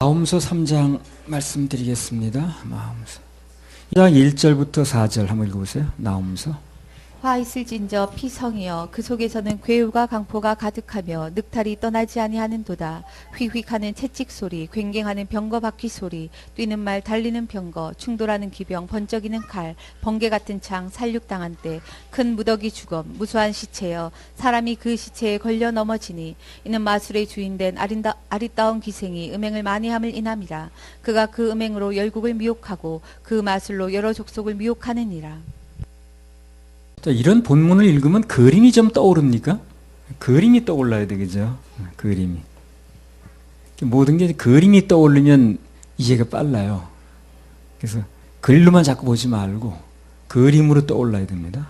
마음서 3장 말씀드리겠습니다. 마음서 1장 1절부터 4절 한번 읽어보세요. 나옴서. 화 있을진저 피성이여 그 속에서는 괴우가 강포가 가득하며 늑탈이 떠나지 아니하는도다. 휙휙하는 채찍 소리, 굉갱하는 병거 바퀴 소리, 뛰는 말 달리는 병거, 충돌하는 기병, 번쩍이는 칼, 번개 같은 창, 살육당한 때, 큰 무더기 죽음, 무수한 시체여 사람이 그 시체에 걸려 넘어지니 이는 마술의 주인된 아리따운 기생이 음행을 많이 함을 인함이라. 그가 그 음행으로 열국을 미혹하고 그 마술로 여러 족속을 미혹하느니라. 자, 이런 본문을 읽으면 그림이 좀 떠오릅니까? 그림이 떠올라야 되겠죠. 그림이. 모든 게 그림이 떠오르면 이해가 빨라요. 그래서 글로만 자꾸 보지 말고 그림으로 떠올라야 됩니다.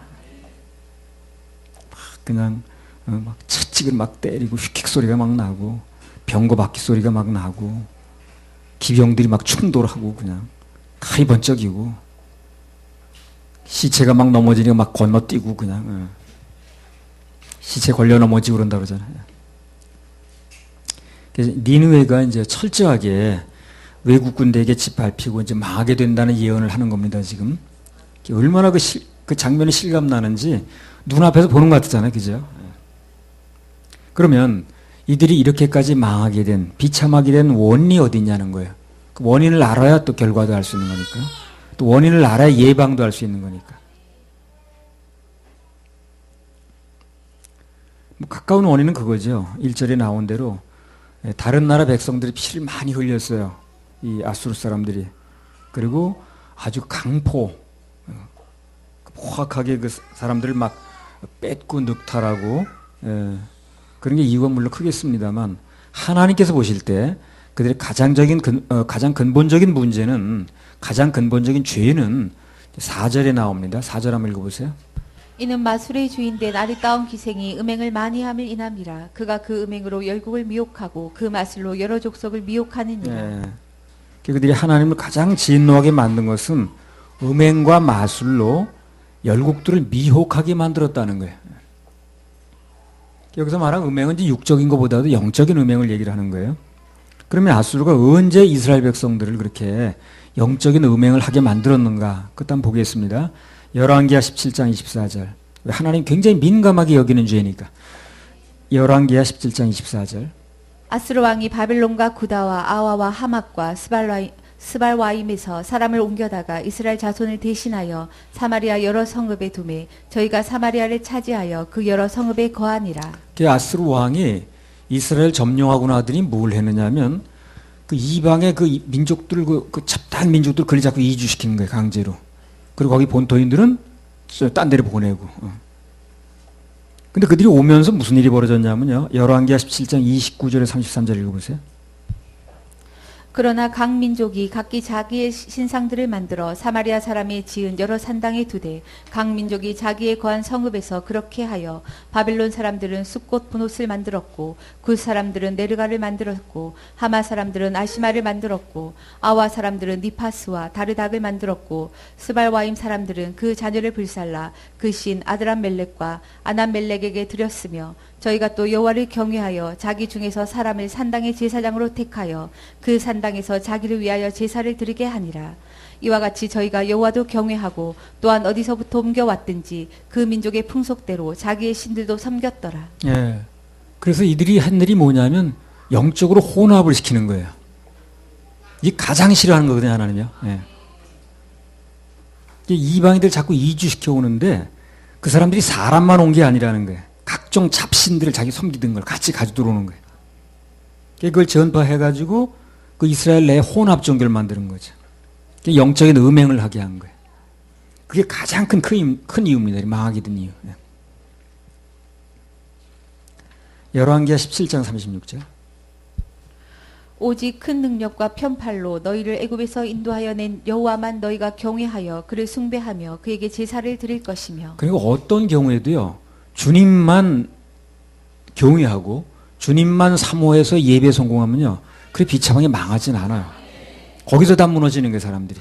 그냥 막 채찍을 막 때리고 휙휙 소리가 막 나고 병거 바퀴 소리가 막 나고 기병들이 막 충돌하고 그냥 칼이 번쩍이고 시체가 막 넘어지니까 막 건너뛰고 그냥 시체 걸려 넘어지고 그런다 그러잖아요. 그래서 니느웨가 이제 철저하게 외국 군대에게 짓밟히고 이제 망하게 된다는 예언을 하는 겁니다. 지금 얼마나 그 장면이 실감 나는지 눈앞에서 보는 것 같잖아요, 그죠? 그러면 이들이 이렇게까지 망하게 된, 비참하게 된 원인이 어디 있냐는 거예요. 그 원인을 알아야 또 결과도 알 수 있는 거니까. 또 원인을 알아야 예방도 할 수 있는 거니까. 뭐 가까운 원인은 그거죠. 1절에 나온 대로 다른 나라 백성들이 피를 많이 흘렸어요. 이 아수르 사람들이. 그리고 아주 강포, 포악하게 그 사람들을 막 뺏고 늑탈하고, 그런 게 이유가 물론 크겠습니다만 하나님께서 보실 때 그들의 가장 근본적인 문제는, 가장 근본적인 죄는 4절에 나옵니다. 4절 한번 읽어보세요. 이는 마술의 주인된 아리따운 기생이 음행을 많이 함을 인함이라. 그가 그 음행으로 열국을 미혹하고 그 마술로 여러 족속을 미혹하느니라. 네. 그들이 하나님을 가장 진노하게 만든 것은 음행과 마술로 열국들을 미혹하게 만들었다는 거예요. 여기서 말한 음행은 이제 육적인 것보다도 영적인 음행을 얘기를 하는 거예요. 그러면 아수르가 언제 이스라엘 백성들을 그렇게 영적인 음행을 하게 만들었는가? 그것도 한번 보겠습니다. 열왕기하 17장 24절. 하나님 굉장히 민감하게 여기는 죄니까. 열왕기하 17장 24절. 아수르 왕이 바벨론과 구다와 아와와 하맛과 스발와임에서 사람을 옮겨다가 이스라엘 자손을 대신하여 사마리아 여러 성읍에 두매 저희가 사마리아를 차지하여 그 여러 성읍에 거하니라. 아수르 왕이 이스라엘 점령하고 나더니 뭘 했느냐면 그 이방의 그 민족들, 그 잡다한 민족들 그걸 자꾸 이주시키는 거예요, 강제로. 그리고 거기 본토인들은 딴 데로 보내고. 근데 그들이 오면서 무슨 일이 벌어졌냐면요. 열왕기하 17장 29절에 33절 읽어보세요. 그러나 각 민족이 각기 자기의 신상들을 만들어 사마리아 사람이 지은 여러 산당에 두되 각 민족이 자기의 거한 성읍에서 그렇게 하여 바벨론 사람들은 숲꽃 분옷을 만들었고 굿 사람들은 네르가를 만들었고 하마 사람들은 아시마를 만들었고 아와 사람들은 니파스와 다르닥을 만들었고 스발와임 사람들은 그 자녀를 불살라 그 신 아드람멜렉과 아남멜렉에게 드렸으며 저희가 또 여호와를 경외하여 자기 중에서 사람을 산당의 제사장으로 택하여 그 산당에서 자기를 위하여 제사를 드리게 하니라. 이와 같이 저희가 여호와도 경외하고 또한 어디서부터 옮겨왔든지 그 민족의 풍속대로 자기의 신들도 섬겼더라. 예. 그래서 이들이 한 일이 뭐냐면 영적으로 혼합을 시키는 거예요. 이게 가장 싫어하는 거거든요, 하나님이요. 예. 이방인들 자꾸 이주시켜 오는데 그 사람들이 사람만 온 게 아니라는 거예요. 각종 잡신들을 자기 섬기던 걸 같이 가지고 들어오는 거예요. 그걸 전파해가지고 그 이스라엘 내에 혼합 종교를 만드는 거죠. 영적인 음행을 하게 한 거예요. 그게 가장 큰 이유입니다. 망하게 된 이유. 열왕기하 17장 36절. 오직 큰 능력과 편팔로 너희를 애굽에서 인도하여 낸 여호와만 너희가 경외하여 그를 숭배하며 그에게 제사를 드릴 것이며. 그리고 어떤 경우에도요. 주님만 경외하고 주님만 사모해서 예배 성공하면요. 그게 비참하게 망하진 않아요. 거기서 다 무너지는 거예요, 사람들이.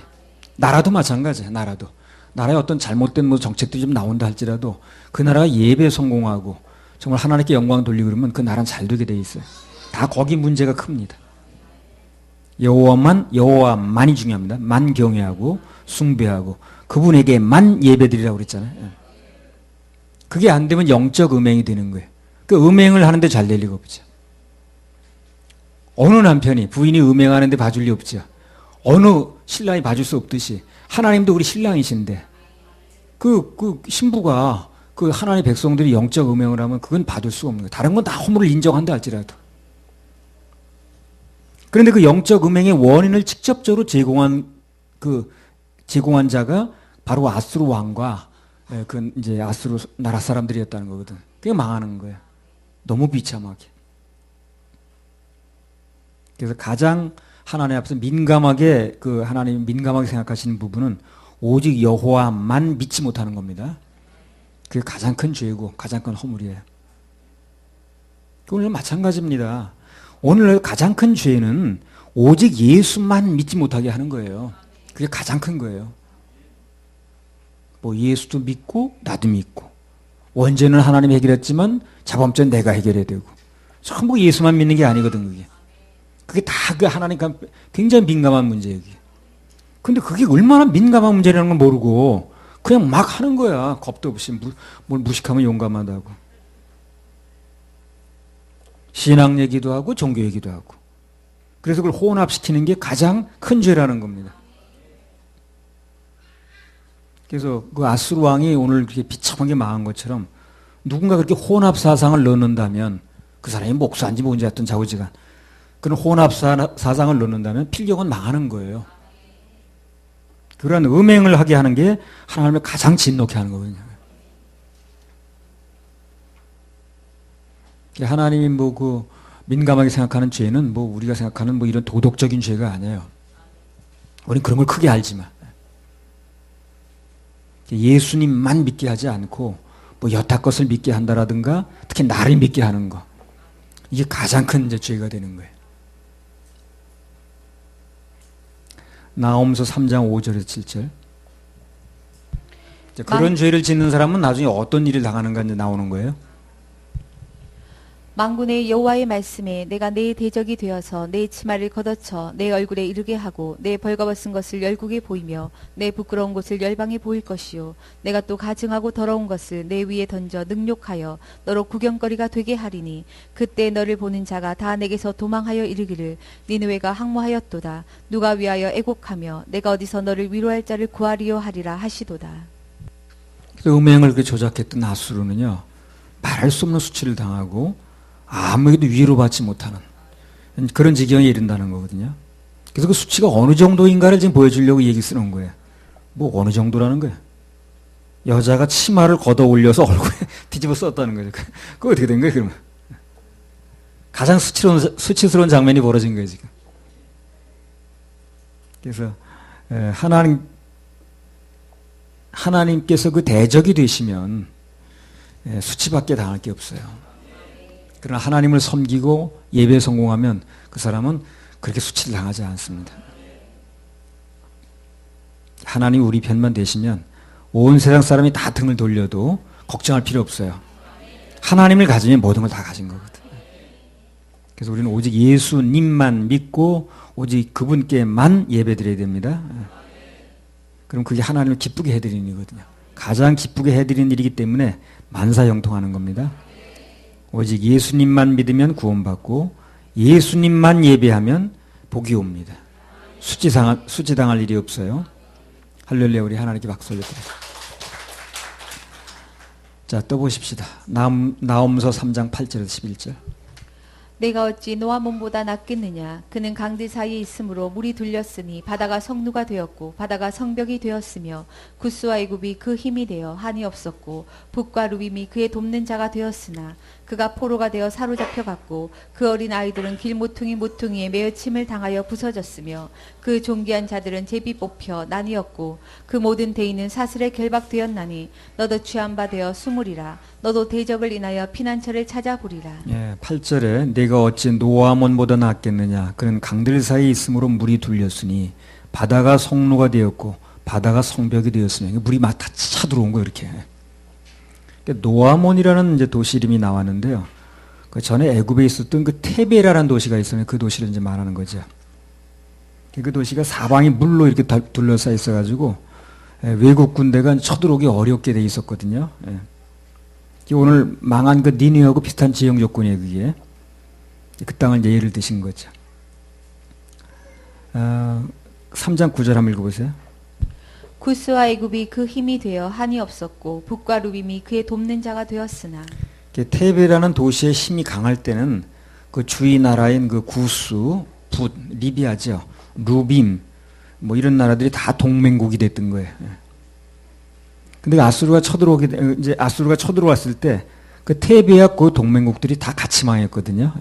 나라도 마찬가지예요, 나라도. 나라에 어떤 잘못된 정책들이 좀 나온다 할지라도 그 나라가 예배 성공하고 정말 하나님께 영광 돌리고 그러면 그 나라는 잘 되게 돼 있어요. 다 거기 문제가 큽니다. 여호와만이 중요합니다. 만 경외하고 숭배하고 그분에게만 예배드리라고 그랬잖아요. 예. 그게 안 되면 영적 음행이 되는 거예요. 그 음행을 하는데 잘 될 리가 없죠. 어느 남편이 부인이 음행하는데 봐줄 리 없죠. 어느 신랑이 봐줄 수 없듯이 하나님도 우리 신랑이신데 그 신부가 그 하나님의 백성들이 영적 음행을 하면 그건 받을 수가 없는 거예요. 다른 건 다 허물을 인정한다 할지라도. 그런데 그 영적 음행의 원인을 직접적으로 제공한 자가 바로 아수르 왕과 그 이제 아수르 나라 사람들이었다는 거거든. 그게 망하는 거예요. 너무 비참하게. 그래서 가장 하나님 앞에서 민감하게 하나님 민감하게 생각하시는 부분은 오직 여호와만 믿지 못하는 겁니다. 그게 가장 큰 죄고 가장 큰 허물이에요. 오늘 마찬가지입니다. 오늘 가장 큰 죄는 오직 예수만 믿지 못하게 하는 거예요. 그게 가장 큰 거예요. 뭐 예수도 믿고 나도 믿고 원죄는 하나님이 해결했지만 자범죄는 내가 해결해야 되고 전부 예수만 믿는 게 아니거든. 그게 다 그 하나님과 굉장히 민감한 문제예요. 근데 그게 얼마나 민감한 문제라는 걸 모르고 그냥 막 하는 거야. 겁도 없이 뭘 무식하면 용감하다고. 신앙 얘기도 하고 종교 얘기도 하고. 그래서 그걸 혼합시키는 게 가장 큰 죄라는 겁니다. 그래서 그 아수르 왕이 오늘 그렇게 비참하게 망한 것처럼 누군가 그렇게 혼합 사상을 넣는다면 그 사람이 목사인지 뭔지 하여튼 자우지간 그런 혼합 사상을 넣는다면 필경은 망하는 거예요. 그런 음행을 하게 하는 게 하나님을 가장 진노케 하는 거거든요. 하나님이 민감하게 생각하는 죄는 우리가 생각하는 이런 도덕적인 죄가 아니에요. 우리는 그런 걸 크게 알지만 예수님만 믿게 하지 않고 여타 것을 믿게 한다라든가 특히 나를 믿게 하는 거 이게 가장 큰 이제 죄가 되는 거예요. 나홈서 3장 5절에서 7절. 그런 죄를 짓는 사람은 나중에 어떤 일을 당하는가 이제 나오는 거예요. 만군의 여호와의 말씀에 내가 내 대적이 되어서 내 치마를 걷어쳐 내 얼굴에 이르게 하고 내 벌거벗은 것을 열국에 보이며 내 부끄러운 곳을 열방에 보일 것이요 내가 또 가증하고 더러운 것을 내 위에 던져 능욕하여 너로 구경거리가 되게 하리니 그때 너를 보는 자가 다 내게서 도망하여 이르기를 니느웨가 항모하였도다 누가 위하여 애곡하며 내가 어디서 너를 위로할 자를 구하리요 하리라 하시도다. 음행을 그렇게 조작했던 아수르는요 말할 수 없는 수치를 당하고 아무에게도 위로받지 못하는 그런 지경에 이른다는 거거든요. 그래서 그 수치가 어느 정도인가를 지금 보여주려고 얘기 쓰는 거예요. 어느 정도라는 거예요. 여자가 치마를 걷어 올려서 얼굴에 뒤집어 썼다는 거죠. 그거 어떻게 된 거예요, 그러면? 가장 수치스러운 장면이 벌어진 거예요, 지금. 그래서 하나님께서 그 대적이 되시면 수치밖에 당할 게 없어요. 그러나 하나님을 섬기고 예배에 성공하면 그 사람은 그렇게 수치를 당하지 않습니다. 하나님 우리 편만 되시면 온 세상 사람이 다 등을 돌려도 걱정할 필요 없어요. 하나님을 가지면 모든 걸 다 가진 거거든. 그래서 우리는 오직 예수님만 믿고 오직 그분께만 예배드려야 됩니다. 그럼 그게 하나님을 기쁘게 해드리는 일이거든요. 가장 기쁘게 해드리는 일이기 때문에 만사형통하는 겁니다. 오직 예수님만 믿으면 구원받고 예수님만 예배하면 복이 옵니다. 수치당할 일이 없어요. 할렐루야. 우리 하나님께 박수 올려드립니다. 자, 또 보십시다. 나홈서 3장 8절에서 11절. 내가 어찌 노아 몸보다 낫겠느냐 그는 강들 사이에 있으므로 물이 둘렸으니 바다가 성루가 되었고 바다가 성벽이 되었으며 구스와 애굽이 그 힘이 되어 한이 없었고 북과 루빔이 그의 돕는 자가 되었으나 그가 포로가 되어 사로잡혀갔고 그 어린 아이들은 모퉁이에 매어 침을 당하여 부서졌으며 그 존귀한 자들은 제비 뽑혀 나뉘었고 그 모든 대인은 사슬에 결박되었나니 너도 취한 바 되어 숨으리라 너도 대적을 인하여 피난처를 찾아보리라. 8절에 내가 어찌 노아몬보다 낫겠느냐 그는 강들 사이에 있으므로 물이 둘렸으니 바다가 성루가 되었고 바다가 성벽이 되었으며 물이 막 다 차들어온 거예요. 이렇게. 노아몬이라는 이제 도시 이름이 나왔는데요. 그 전에 애굽에 있었던 그 테베라라는 도시가 있으면 그 도시를 이제 말하는 거죠. 그 도시가 사방이 물로 이렇게 둘러싸여 있어가지고 외국 군대가 쳐들어오기 어렵게 돼 있었거든요. 오늘 망한 그 니느웨하고 비슷한 지형 조건이에요, 그게. 그 땅을 이제 예를 드신 거죠. 3장 9절 한번 읽어보세요. 구스와 애굽이 그 힘이 되어 한이 없었고 북과 루빔이 그의 돕는 자가 되었으나. 테베라는 도시의 힘이 강할 때는 그 주위 나라인 그 구스, 붓, 리비아죠. 루빔, 뭐 이런 나라들이 다 동맹국이 됐던 거예요. 근데 아수르가 쳐들어왔을 때 그 테베와 그 동맹국들이 다 같이 망했거든요.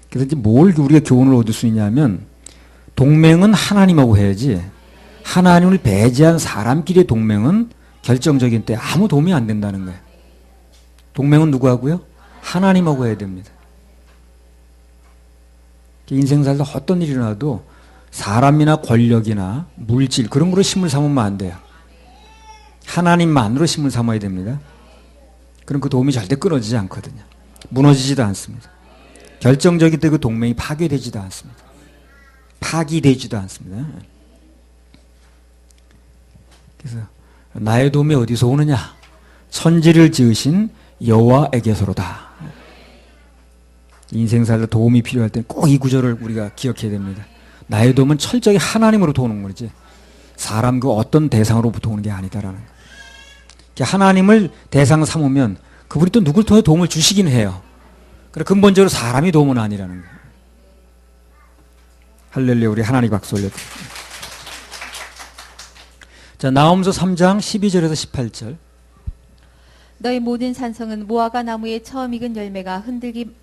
그래서 이제 뭘 우리가 교훈을 얻을 수 있냐면 동맹은 하나님하고 해야지 하나님을 배제한 사람끼리의 동맹은 결정적인 때 아무 도움이 안 된다는 거예요. 동맹은 누구하고요? 하나님하고 해야 됩니다. 인생 살다 어떤 일이 일어나도 사람이나 권력이나 물질 그런 거로 힘을 삼으면 안 돼요. 하나님만으로 힘을 삼아야 됩니다. 그럼 그 도움이 절대 끊어지지 않거든요. 무너지지도 않습니다. 결정적일 때 그 동맹이 파괴되지도 않습니다. 파기되지도 않습니다. 그래서 나의 도움이 어디서 오느냐? 천지를 지으신 여호와에게서로다. 인생 살다 도움이 필요할 때는 꼭 이 구절을 우리가 기억해야 됩니다. 나의 도움은 철저히 하나님으로부터 오는 거지 사람 그 어떤 대상으로부터 오는 게 아니다라는 거. 하나님을 대상 삼으면 그분이 또 누굴 통해 도움을 주시긴 해요. 그러나 근본적으로 사람이 도움은 아니라는 거예요. 할렐루야. 우리 하나님 박수 올려드립니다. 자, 나홈서 3장 12절에서 18절. 너희 모든 산성은 무화과 나무의 처음 익은 열매가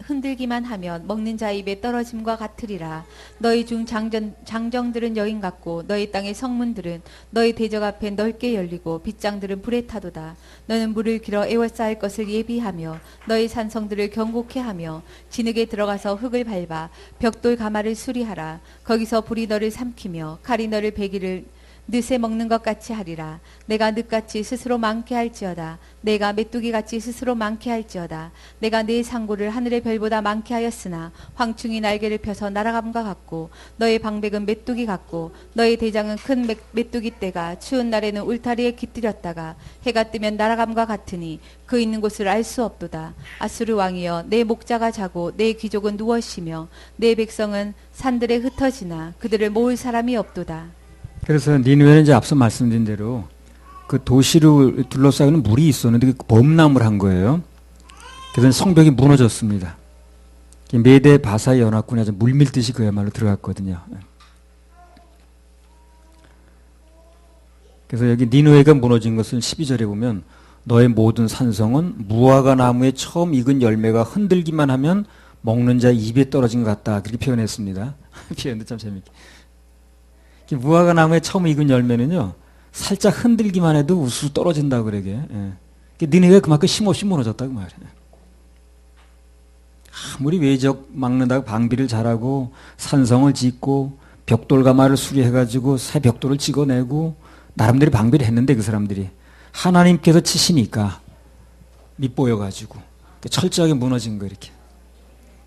흔들기만 하면 먹는 자 입에 떨어짐과 같으리라. 너희 중 장정들은 여인 같고 너희 땅의 성문들은 너희 대적 앞에 넓게 열리고 빗장들은 불에 타도다. 너는 물을 길어 에워싸일 것을 예비하며 너희 산성들을 견고케 하며 진흙에 들어가서 흙을 밟아 벽돌 가마를 수리하라. 거기서 불이 너를 삼키며 칼이 너를 베기를 늦에 먹는 것 같이 하리라. 내가 늑같이 스스로 많게 할지어다. 내가 메뚜기같이 스스로 많게 할지어다. 내가 네 상고를 하늘의 별보다 많게 하였으나 황충이 날개를 펴서 날아감과 같고 너의 방백은 메뚜기 같고 너의 대장은 큰 메뚜기 떼가 추운 날에는 울타리에 깃들였다가 해가 뜨면 날아감과 같으니 그 있는 곳을 알 수 없도다. 아수르 왕이여 내 목자가 자고 내 귀족은 누워 쉬며 내 백성은 산들에 흩어지나 그들을 모을 사람이 없도다. 그래서 니느웨는 이제 앞서 말씀드린 대로 그 도시를 둘러싸고는 물이 있었는데 그 범람을 한 거예요. 그래서 성벽이 무너졌습니다. 메대 바사의 연합군이 아주 물밀듯이 그야말로 들어갔거든요. 그래서 여기 니느웨가 무너진 것은 12절에 보면 너의 모든 산성은 무화과 나무에 처음 익은 열매가 흔들기만 하면 먹는 자 입에 떨어진 것 같다. 그렇게 표현했습니다. 표현도 참 재밌게. 무화과 나무에 처음 익은 열매는요, 살짝 흔들기만 해도 우수수 떨어진다고 그러게. 니네가 그만큼 힘없이 무너졌다고 말이에요. 아무리 외적 막는다고 방비를 잘하고 산성을 짓고 벽돌 가마를 수리해가지고 새 벽돌을 찍어내고 나름대로 방비를 했는데 그 사람들이 하나님께서 치시니까 밑보여가지고 철저하게 무너진 거 이렇게.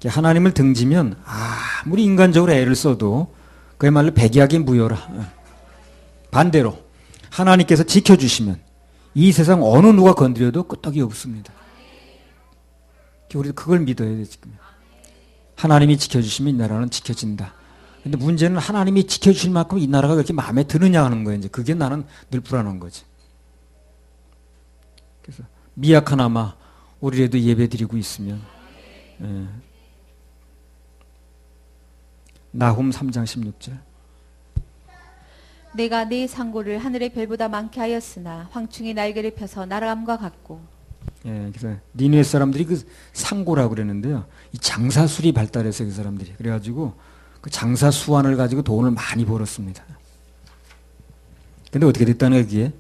하나님을 등지면 아무리 인간적으로 애를 써도 그야말로 백약이 무효라. 반대로 하나님께서 지켜주시면 이 세상 어느 누가 건드려도 끄떡이 없습니다. 우리도 그걸 믿어야 돼 지금. 하나님이 지켜주시면 이 나라는 지켜진다. 근데 문제는 하나님이 지켜주실 만큼 이 나라가 그렇게 마음에 드느냐 하는 거예요. 이제 그게 나는 늘 불안한 거지. 그래서 미약하나마 우리라도 예배드리고 있으면. 나홈 3장 16절. 내가 네 상고를 하늘의 별보다 많게 하였으나 황충이 날개를 펴서 날아감과 같고. 그래서 니느웨 사람들이 그 상고라고 그랬는데요. 이 장사술이 발달해서 그 사람들이 그래가지고 그 장사 수완을 가지고 돈을 많이 벌었습니다. 근데 어떻게 됐다는 거예요, 그게?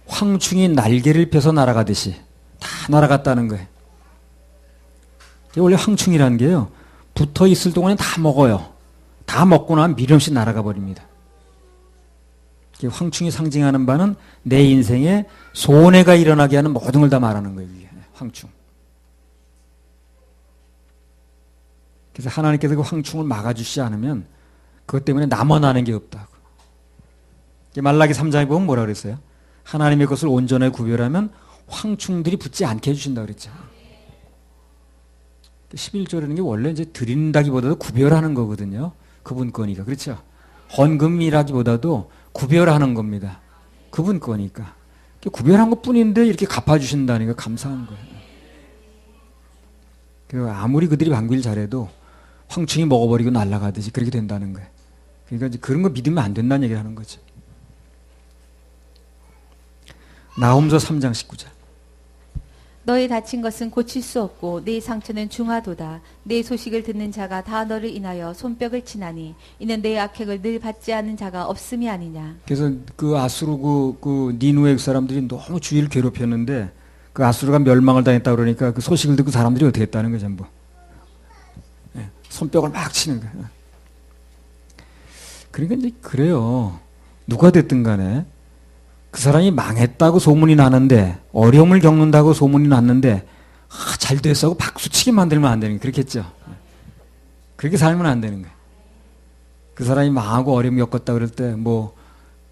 황충이 날개를 펴서 날아가듯이 다 날아갔다는 거예요. 원래 황충이라는 게요, 붙어 있을 동안에 다 먹어요. 다 먹고 나면 미련 없이 날아가 버립니다. 황충이 상징하는 바는 내 인생에 손해가 일어나게 하는 모든 걸 다 말하는 거예요. 황충. 그래서 하나님께서 그 황충을 막아주시지 않으면 그것 때문에 남아나는 게 없다고. 말라기 3장에 보면 뭐라 그랬어요? 하나님의 것을 온전하게 구별하면 황충들이 붙지 않게 해주신다고 그랬죠. 11조라는 게 원래 이제 드린다기보다도 구별하는 거거든요. 그분 거니까. 그렇죠? 헌금이라기보다도 구별하는 겁니다. 그분 거니까. 구별한 것 뿐인데 이렇게 갚아주신다니까 감사한 거예요. 그리고 아무리 그들이 방비를 잘해도 황충이 먹어버리고 날아가듯이 그렇게 된다는 거예요. 그러니까 이제 그런 거 믿으면 안 된다는 얘기를 하는 거죠. 나홈서 3장 19절. 너의 다친 것은 고칠 수 없고 네 상처는 중하도다. 네 소식을 듣는 자가 다 너를 인하여 손뼉을 치나니 이는 내 악행을 늘 받지 않는 자가 없음이 아니냐. 그래서 그 아수르 그 니누의 사람들이 너무 주위를 괴롭혔는데 그 아수르가 멸망을 당했다 그러니까 그 소식을 듣고 사람들이 어떻게 했다는 거예요, 전부. 예, 손뼉을 막 치는 거예요. 그러니까 이제 그래요. 누가 됐든 간에 그 사람이 망했다고 소문이 나는데 어려움을 겪는다고 소문이 났는데 잘 됐어 하고 박수치게 만들면 안 되는 거예요. 그렇겠죠. 그렇게 살면 안 되는 거예요. 그 사람이 망하고 어려움 겪었다 그럴 때 뭐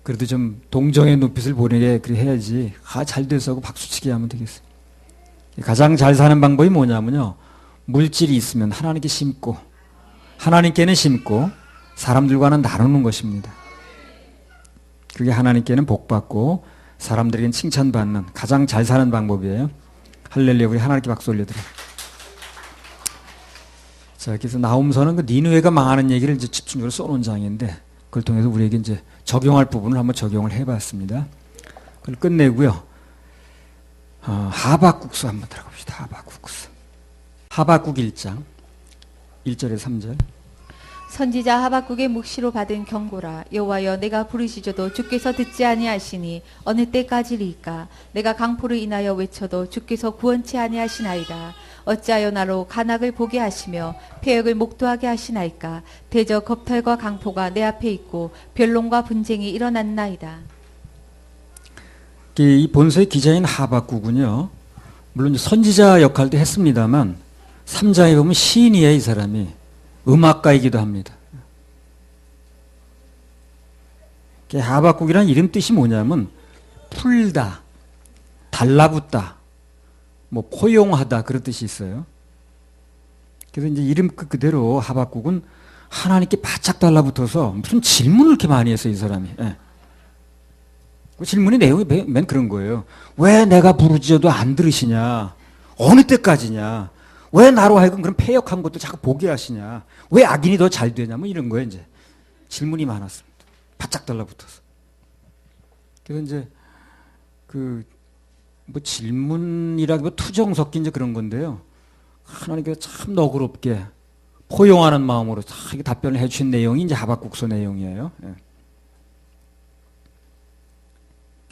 그래도 좀 동정의 눈빛을 보내게 그래 해야지 잘 됐어 하고 박수치게 하면 되겠어요. 가장 잘 사는 방법이 뭐냐면요. 물질이 있으면 하나님께 심고 하나님께는 심고 사람들과는 나누는 것입니다. 그게 하나님께는 복받고 사람들에게는 칭찬받는 가장 잘 사는 방법이에요. 할렐루야. 우리 하나님께 박수 올려드려요. 자, 그래서 나홈서는 그 니느웨가 망하는 얘기를 이제 집중적으로 써놓은 장인데 그걸 통해서 우리에게 이제 적용할 부분을 한번 적용을 해봤습니다. 그걸 끝내고요. 하박국서 한번 들어갑시다. 하박국서. 하박국 1장 1절에서 3절. 선지자 하박국의 묵시로 받은 경고라. 여호와여, 내가 부르시줘도 주께서 듣지 아니하시니 어느 때까지리이까. 내가 강포를 인하여 외쳐도 주께서 구원치 아니하시나이다. 어찌하여 나로 간악을 보게 하시며 폐역을 목도하게 하시나이까. 대저 겁탈과 강포가 내 앞에 있고 변론과 분쟁이 일어났나이다. 이 본서의 기자인 하박국은요, 물론 선지자 역할도 했습니다만 3장에 보면 시인이에요. 이 사람이 음악가이기도 합니다. 하박국이라는 이름 뜻이 뭐냐면 풀다, 달라붙다, 뭐 포용하다 그런 뜻이 있어요. 그래서 이제 이름 그대로 하박국은 하나님께 바짝 달라붙어서 무슨 질문을 이렇게 많이 했어요, 이 사람이. 예. 그 질문의 내용이 맨 그런 거예요. 왜 내가 부르짖어도 안 들으시냐? 어느 때까지냐? 왜 나로 하여금 그런 패역한 것도 자꾸 보게 하시냐? 왜 악인이 더 잘 되냐? 뭐 이런 거예요, 이제. 질문이 많았습니다. 바짝 달라붙어서. 그래서 이제 뭐 질문이라기보다 투정 섞인 이제 그런 건데요. 하나님께서 참 너그럽게 포용하는 마음으로 이렇게 답변을 해주신 내용이 이제 하박국서 내용이에요. 예.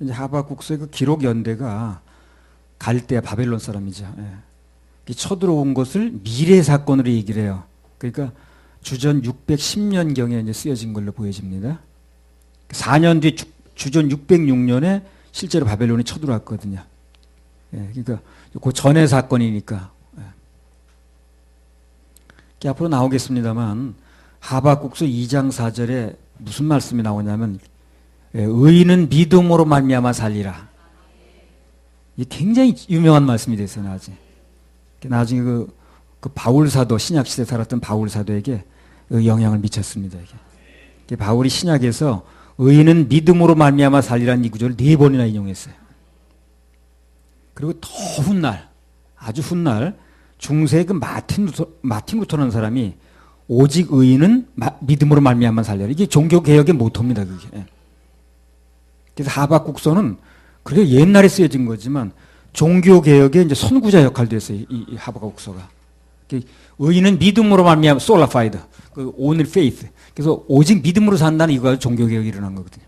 이제 하박국서의 그 기록 연대가 갈대아 바벨론 사람이죠. 예. 쳐들어온 것을 미래 사건으로 얘기를 해요. 그러니까 주전 610년경에 이제 쓰여진 걸로 보여집니다. 4년 뒤 주전 606년에 실제로 바벨론이 쳐들어왔거든요. 예, 그러니까 그 전의 사건이니까. 예. 앞으로 나오겠습니다만 하박국서 2장 4절에 무슨 말씀이 나오냐면 예, 의인은 믿음으로 말미암아 살리라. 이게 굉장히 유명한 말씀이 됐어요. 나중에 그 바울 사도, 신약 시대 살았던 바울 사도에게 영향을 미쳤습니다. 이게 바울이 신약에서 의인은 믿음으로 말미암아 살리라는 이 구절을 4번이나 인용했어요. 그리고 더 훗날, 아주 훗날 중세 그 마틴 루터라는 사람이 오직 의인은 믿음으로 말미암아 살리라. 이게 종교 개혁의 모토입니다. 그게. 그래서 하박국서는 그게 옛날에 쓰여진 거지만 종교 개혁의 이제 선구자 역할도 했어요. 이 하박국서가. 의인은 믿음으로 말미암아 sola fide, 그 only faith. 그래서 오직 믿음으로 산다는 이거가 종교 개혁이 일어난 거거든요.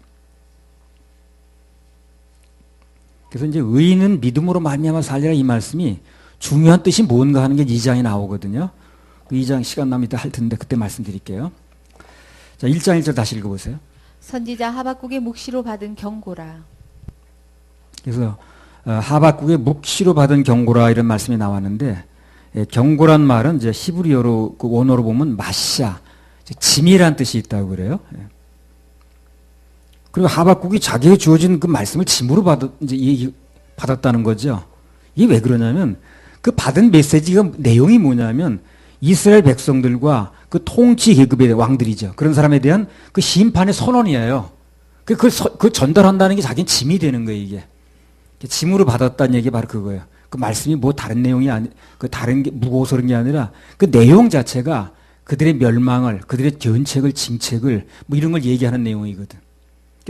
그래서 이제 의인은 믿음으로 말미암아 살리라 이 말씀이 중요한 뜻이 뭔가 하는 게 2장에 나오거든요. 그 2장 시간 나면 이따 할 텐데 그때 말씀드릴게요. 자, 1장 1절 다시 읽어보세요. 선지자 하박국의 묵시로 받은 경고라. 그래서 하박국의 묵시로 받은 경고라 이런 말씀이 나왔는데 경고란 말은 이제 히브리어로 그 원어로 보면 마샤, 짐이란 뜻이 있다고 그래요. 예. 그리고 하박국이 자기에게 주어진 그 말씀을 짐으로 받았다는 거죠. 이게 왜 그러냐면 그 받은 메시지가 내용이 뭐냐면 이스라엘 백성들과 그 통치 계급의 왕들이죠. 그런 사람에 대한 그 심판의 선언이에요. 그 전달한다는 게 자기는 짐이 되는 거예요, 이게. 짐으로 받았다는 얘기 바로 그거예요. 그 말씀이 뭐 다른 내용이 그 다른 게 무거워서 그런 게 아니라 그 내용 자체가 그들의 멸망을, 그들의 견책을, 징책을 뭐 이런 걸 얘기하는 내용이거든.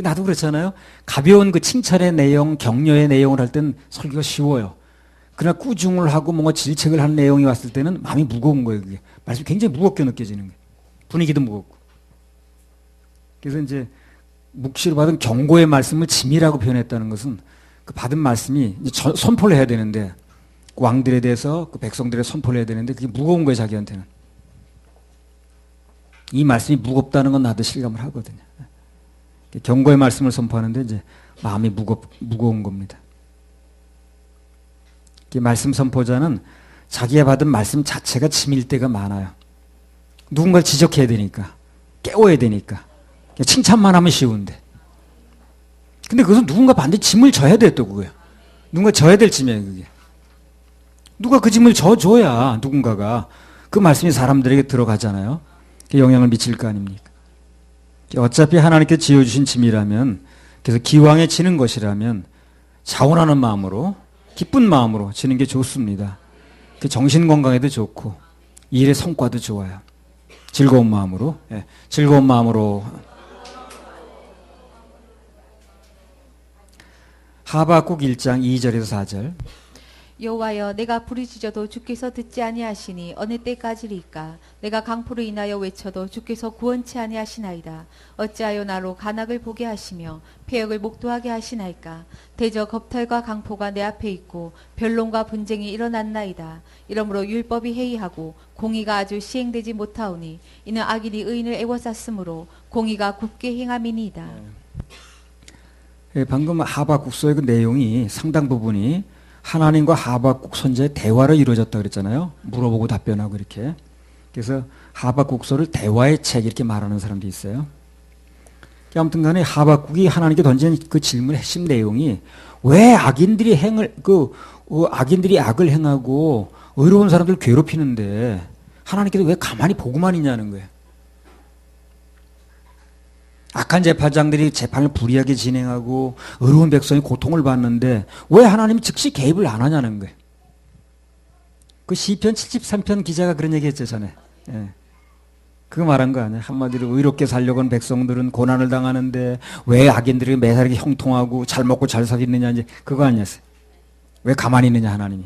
나도 그렇잖아요. 가벼운 그 칭찬의 내용, 격려의 내용을 할 땐 설교가 쉬워요. 그러나 꾸중을 하고 뭔가 질책을 하는 내용이 왔을 때는 마음이 무거운 거예요, 그게. 말씀이 굉장히 무겁게 느껴지는 거예요. 분위기도 무겁고. 그래서 이제 묵시로 받은 경고의 말씀을 짐이라고 표현했다는 것은 그 받은 말씀이 이제 선포를 해야 되는데 그 왕들에 대해서 그 백성들에 선포를 해야 되는데 그게 무거운 거예요, 자기한테는. 이 말씀이 무겁다는 건 나도 실감을 하거든요. 경고의 말씀을 선포하는데 이제 마음이 무거운 겁니다. 말씀 선포자는 자기가 받은 말씀 자체가 짐일 때가 많아요. 누군가를 지적해야 되니까, 깨워야 되니까. 칭찬만 하면 쉬운데. 근데 그것은 누군가 반드시 짐을 져야 돼, 또 그거야. 누군가 져야 될 짐이에요, 그게. 누가 그 짐을 져줘야 누군가가 그 말씀이 사람들에게 들어가잖아요. 영향을 미칠 거 아닙니까? 어차피 하나님께 지어주신 짐이라면, 그래서 기왕에 지는 것이라면 자원하는 마음으로, 기쁜 마음으로 지는 게 좋습니다. 정신 건강에도 좋고 일의 성과도 좋아요. 즐거운 마음으로, 즐거운 마음으로. 하박국 1장 2절에서 4절. 여호와여, 내가 부르짖어도 주께서 듣지 아니하시니 어느 때까지리까? 내가 강포로 인하여 외쳐도 주께서 구원치 아니하시나이다. 어찌하여 나로 간악을 보게 하시며 폐역을 목도하게 하시나이까? 대저 겁탈과 강포가 내 앞에 있고 변론과 분쟁이 일어났나이다. 이러므로 율법이 해이하고 공의가 아주 시행되지 못하오니 이는 악인이 의인을 애워쌌으므로 공의가 굽게 행함이니이다. 방금 하박국서의 그 내용이 상당 부분이 하나님과 하박국 선지자의 대화로 이루어졌다 그랬잖아요. 물어보고 답변하고 이렇게. 그래서 하박국서를 대화의 책 이렇게 말하는 사람도 있어요. 아무튼 간에 하박국이 하나님께 던진 그 질문의 핵심 내용이 왜 악인들이 악을 행하고 의로운 사람들 괴롭히는데 하나님께서 왜 가만히 보고만 있냐는 거예요. 악한 재판장들이 재판을 불이하게 진행하고 의로운 백성이 고통을 받는데 왜 하나님이 즉시 개입을 안 하냐는 거예요. 그 시편 73편 기자가 그런 얘기 했죠, 전에. 예. 그거 말한 거 아니에요. 한마디로 의롭게 살려고 하는 백성들은 고난을 당하는데 왜 악인들이 매사르게 형통하고 잘 먹고 잘 살겠느냐, 이제 그거 아니었어요. 왜 가만히 있느냐, 하나님이.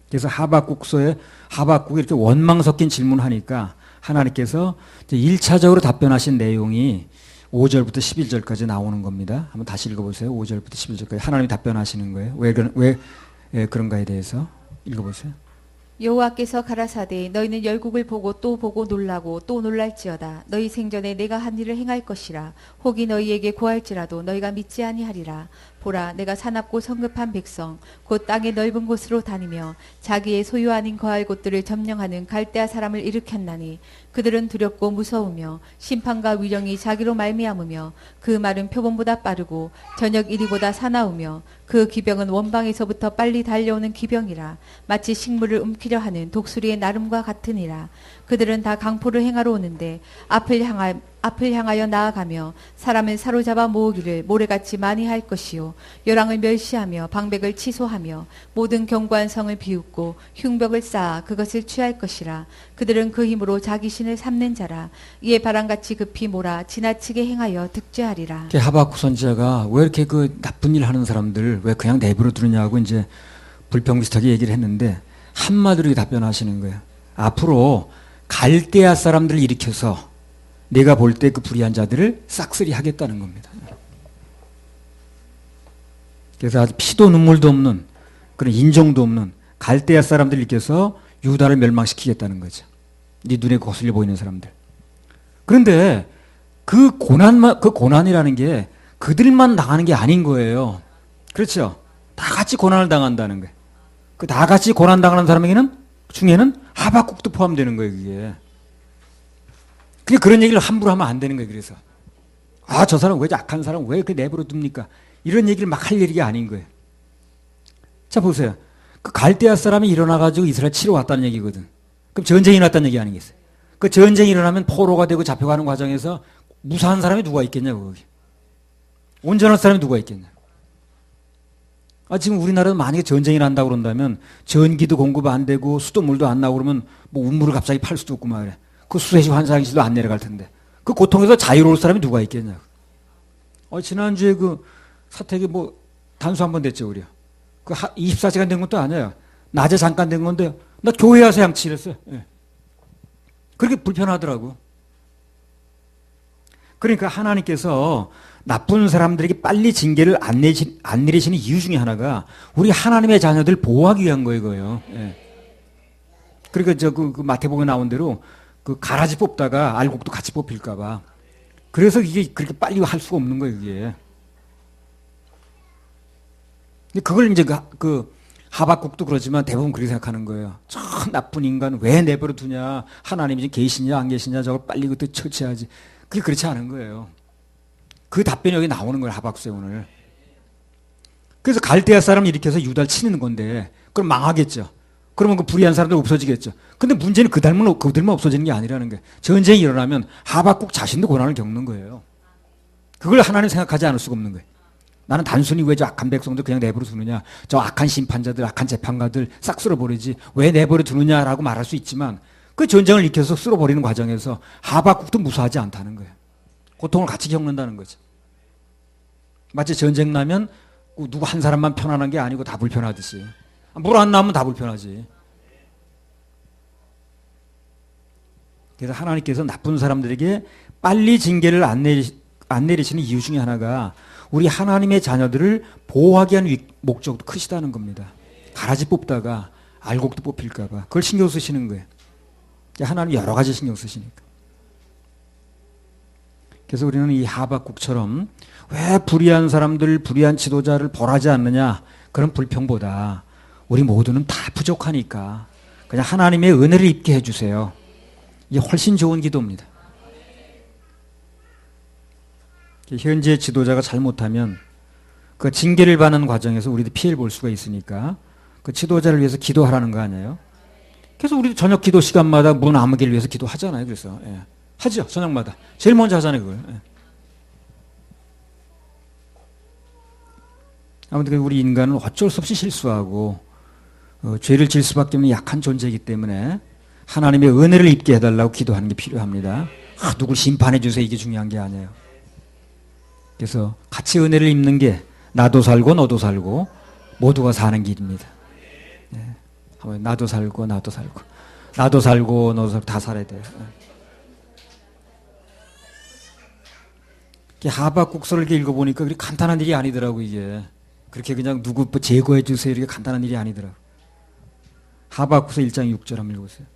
그래서 하박국이 이렇게 원망 섞인 질문을 하니까 하나님께서 1차적으로 답변하신 내용이 5절부터 11절까지 나오는 겁니다. 한번 다시 읽어보세요. 5절부터 11절까지 하나님이 답변하시는 거예요. 왜 그런가에 대해서 읽어보세요. 여호와께서 가라사대 너희는 열국을 보고 또 보고 놀라고 또 놀랄지어다. 너희 생전에 내가 한 일을 행할 것이라. 혹이 너희에게 구할지라도 너희가 믿지 아니하리라. 보라, 내가 사납고 성급한 백성 곧 땅의 넓은 곳으로 다니며 자기의 소유 아닌 거할 곳들을 점령하는 갈대아 사람을 일으켰나니 그들은 두렵고 무서우며 심판과 위령이 자기로 말미암으며 그 말은 표범보다 빠르고 저녁 이리보다 사나우며 그 기병은 원방에서부터 빨리 달려오는 기병이라. 마치 식물을 움키려 하는 독수리의 나름과 같으니라. 그들은 다 강포를 행하러 오는데 앞을 향하여 나아가며 사람을 사로잡아 모으기를 모래같이 많이 할 것이요 열왕을 멸시하며 방백을 취소하며 모든 견고한 성을 비웃고 흉벽을 쌓아 그것을 취할 것이라. 그들은 그 힘으로 자기 신을 삼는 자라. 이에 바람같이 급히 몰아 지나치게 행하여 득죄하리라. 하박국 선지자가 왜 이렇게 그 나쁜 일 하는 사람들 왜 그냥 내버려 두느냐고 이제 불평비슷하게 얘기를 했는데 한마디로 답변하시는 거예요. 앞으로 갈대아 사람들을 일으켜서 내가 볼 때 그 불의한 자들을 싹쓸이 하겠다는 겁니다. 그래서 아주 피도 눈물도 없는 그런 인정도 없는 갈대아 사람들을 일으켜서 유다를 멸망시키겠다는 거죠. 네 눈에 거슬려 보이는 사람들. 그런데 그 고난이라는 게 그들만 당하는 게 아닌 거예요. 그렇죠? 다 같이 고난을 당한다는 거예요. 그 다 같이 고난 당하는 사람에게는 중에는 하박국도 포함되는 거예요, 그게. 그런 얘기를 함부로 하면 안 되는 거예요. 그래서 저 사람 왜 악한 사람 왜 이렇게 내버려 둡니까? 이런 얘기를 막 할 일이 아닌 거예요. 자 보세요. 그 갈대아 사람이 일어나가지고 이스라엘 치러 왔다는 얘기거든. 그럼 전쟁이 났다는 얘기 아니겠어요? 그 전쟁이 일어나면 포로가 되고 잡혀가는 과정에서 무사한 사람이 누가 있겠냐고 거기. 온전한 사람이 누가 있겠냐. 지금 우리나라는 만약에 전쟁이 난다고 그런다면 전기도 공급 안 되고 수돗물도 안 나오고 그러면 뭐 우물을 갑자기 팔 수도 없고 말이야. 그 수혜시 환상실도 안 내려갈 텐데 그 고통에서 자유로울 사람이 누가 있겠냐고. 지난주에 그 사택이 뭐 단수 한 번 됐죠 우리. 그 24시간 된 것도 아니에요. 낮에 잠깐 된 건데 나 교회 와서 양치를 했어요. 예. 그렇게 불편하더라고. 그러니까 하나님께서 나쁜 사람들에게 빨리 징계를 안 내리시는 이유 중에 하나가 우리 하나님의 자녀들 보호하기 위한 거예요. 예. 그러니까 그 마태복음에 나온 대로 그 가라지 뽑다가 알곡도 같이 뽑힐까봐. 그래서 이게 그렇게 빨리 할 수가 없는 거예요, 이게. 그걸 이제 그 하박국도 그러지만 대부분 그렇게 생각하는 거예요. 저 나쁜 인간 왜 내버려 두냐? 하나님이 계시냐 안 계시냐 저걸 빨리 그때 처치해야지. 그게 그렇지 않은 거예요. 그 답변이 여기 나오는 거예요, 하박국에 오늘. 그래서 갈대아 사람을 일으켜서 유다를 치는 건데 그럼 망하겠죠. 그러면 그 불의한 사람들 없어지겠죠. 근데 문제는 그들만 없어지는 게 아니라는 거예요. 전쟁이 일어나면 하박국 자신도 고난을 겪는 거예요. 그걸 하나님 생각하지 않을 수가 없는 거예요. 나는 단순히 왜 저 악한 백성들 그냥 내버려 두느냐, 저 악한 심판자들, 악한 재판가들 싹 쓸어버리지 왜 내버려 두느냐라고 말할 수 있지만 그 전쟁을 일으켜서 쓸어버리는 과정에서 하박국도 무사하지 않다는 거예요. 고통을 같이 겪는다는 거죠. 마치 전쟁 나면 누구 한 사람만 편안한 게 아니고 다 불편하듯이. 물 안 나오면 다 불편하지. 그래서 하나님께서 나쁜 사람들에게 빨리 징계를 안 내리시는 이유 중에 하나가 우리 하나님의 자녀들을 보호하기 위한 목적도 크시다는 겁니다. 가라지 뽑다가 알곡도 뽑힐까 봐. 그걸 신경 쓰시는 거예요. 하나님 여러 가지 신경 쓰시니까. 그래서 우리는 이 하박국처럼 왜 불의한 사람들, 불의한 지도자를 벌하지 않느냐 그런 불평보다 우리 모두는 다 부족하니까 그냥 하나님의 은혜를 입게 해주세요. 이게 훨씬 좋은 기도입니다. 현재 지도자가 잘못하면 그 징계를 받는 과정에서 우리도 피해를 볼 수가 있으니까 그 지도자를 위해서 기도하라는 거 아니에요? 그래서 우리도 저녁 기도 시간마다 문 아무개를 위해서 기도하잖아요. 그래서 하죠. 저녁마다. 제일 먼저 하잖아요. 그걸. 아무튼 우리 인간은 어쩔 수 없이 실수하고 죄를 질 수밖에 없는 약한 존재이기 때문에 하나님의 은혜를 입게 해달라고 기도하는 게 필요합니다. 누굴 심판해 주세요. 이게 중요한 게 아니에요. 그래서 같이 은혜를 입는 게 나도 살고 너도 살고 모두가 사는 길입니다. 네. 나도 살고 나도 살고 나도 살고 너도 살고 다 살아야 돼요. 하박국서를 이렇게 읽어보니까 그렇게 간단한 일이 아니더라고 이게. 그렇게 그냥 누구 제거해 주세요 이렇게 간단한 일이 아니더라고. 하박국서 1장 6절 한번 읽어보세요.